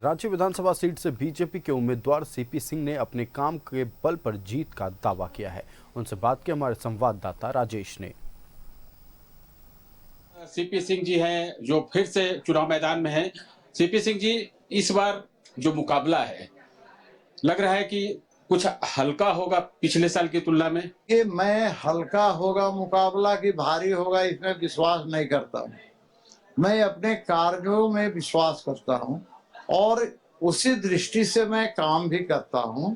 रांची विधानसभा seat से BJP के उम्मीदवार सीपी सिंह ने अपने काम के बल पर जीत का दावा किया है। उनसे बात की हमारे संवाददाता राजेश ने। सीपी सिंह जी हैं जो फिर से चुनाव मैदान में हैं। सीपी सिंह जी, इस बार जो मुकाबला है लग रहा है कि कुछ हल्का होगा पिछले साल की तुलना में। कि मैं हल्का होगा मुकाबला कि भारी होगा इसमें विश्वास नहीं करता हूँ। मैं अपने कार्यों में विश्वास करता हूँ और उसी दृष्टि से मैं काम भी करता हूँ।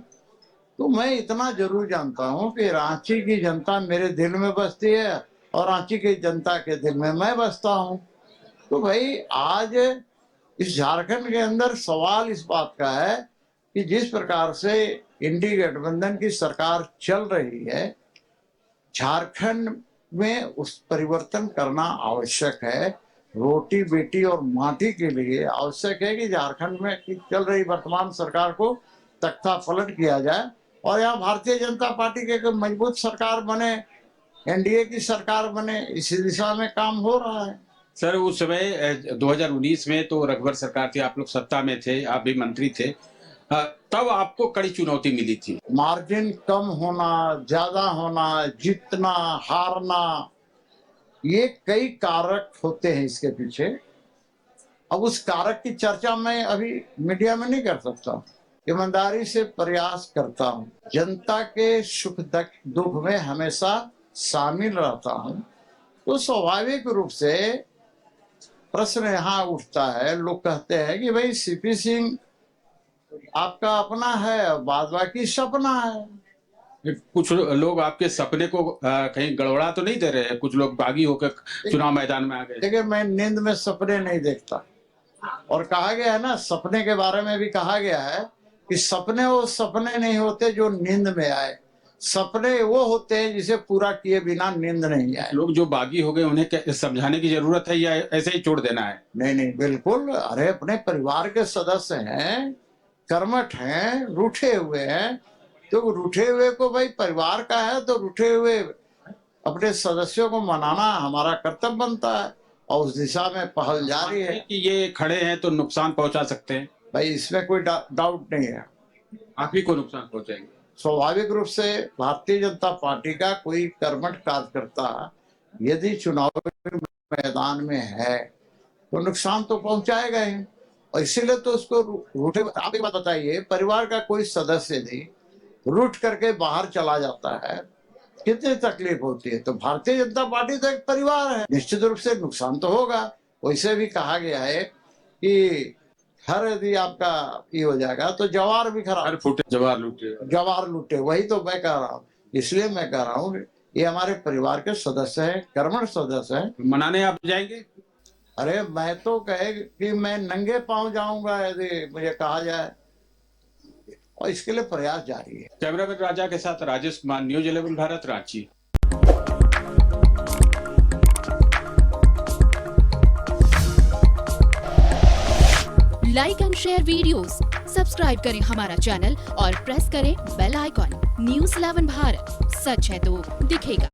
तो मैं इतना जरूर जानता हूँ कि रांची की जनता मेरे दिल में बसती है और रांची की जनता के दिल में मैं बसता हूँ। तो भाई आज इस झारखंड के अंदर सवाल इस बात का है कि जिस प्रकार से इंडी गठबंधन की सरकार चल रही है, झारखंड में उस परिवर्तन करना आवश्यक है। रोटी बेटी और माटी के लिए आवश्यक है कि झारखंड में चल रही वर्तमान सरकार को तख्ता पलट किया जाए और यहाँ भारतीय जनता पार्टी के मजबूत सरकार बने, एनडीए की सरकार बने। इसी दिशा में काम हो रहा है। सर, उस समय 2019 में तो रघुवर सरकार थी, आप लोग सत्ता में थे, आप भी मंत्री थे, तब आपको कड़ी चुनौती मिली थी। मार्जिन कम होना, ज्यादा होना, जीतना, हारना, ये कई कारक होते हैं इसके पीछे। अब उस कारक की चर्चा मैं अभी मीडिया में नहीं कर सकता। ईमानदारी से प्रयास करता हूँ, जनता के सुख दुख में हमेशा शामिल रहता हूँ। तो स्वाभाविक रूप से प्रश्न यहाँ उठता है, लोग कहते हैं कि भाई सीपी सिंह आपका अपना है, बाद बाकी सपना है। कुछ लोग आपके सपने को कहीं गड़बड़ा तो नहीं दे रहे हैं? कुछ लोग बागी होकर चुनाव मैदान में आ गए। देखिए, मैं नींद में सपने नहीं देखता और कहा गया है ना, सपने के बारे में भी कहा गया है कि सपने वो सपने नहीं होते जो नींद में आए, सपने वो होते हैं जिसे पूरा किए बिना नींद नहीं आए। लोग जो बागी हो गए उन्हें समझाने की जरूरत है या ऐसे ही छोड़ देना है? नहीं नहीं, बिल्कुल। अरे अपने परिवार के सदस्य हैं, कर्मठ हैं, रूठे हुए हैं। तो रूठे हुए को भाई परिवार का है तो रूठे हुए अपने सदस्यों को मनाना हमारा कर्तव्य बनता है और उस दिशा में पहल जारी है। कि ये खड़े हैं तो नुकसान पहुंचा सकते हैं? भाई इसमें कोई डाउट नहीं है। आप ही को नुकसान पहुंचाएंगे। स्वाभाविक रूप से भारतीय जनता पार्टी का कोई कर्मठ कार्यकर्ता यदि चुनाव मैदान में है तो नुकसान तो पहुंचाएगा ही, और इसीलिए तो उसको रूठे। आप एक बात बताइए, परिवार का कोई सदस्य भी रूठ करके बाहर चला जाता है, कितनी तकलीफ होती है। तो भारतीय जनता पार्टी तो एक परिवार है, निश्चित रूप से नुकसान तो होगा। वैसे भी कहा गया है कि घर यदि आपका ये हो जाएगा तो जवार भी खराब, फूटे जवार लूटे, जवार लूटे। वही तो मैं कह रहा हूँ, इसलिए मैं कह रहा हूँ ये हमारे परिवार के सदस्य हैं, कर्मठ सदस्य हैं। मनाने आप जाएंगे? अरे मैं तो कहे कि मैं नंगे पांव जाऊंगा यदि मुझे कहा जाए, और इसके लिए प्रयास जारी है। कैमरामैन राजा के साथ Rajesh Kumar, news 11 Bharat, Ranchi. Like and share videos, subscribe करें हमारा चैनल और प्रेस करें बेल आइकॉन। न्यूज 11 भारत, सच है तो दिखेगा।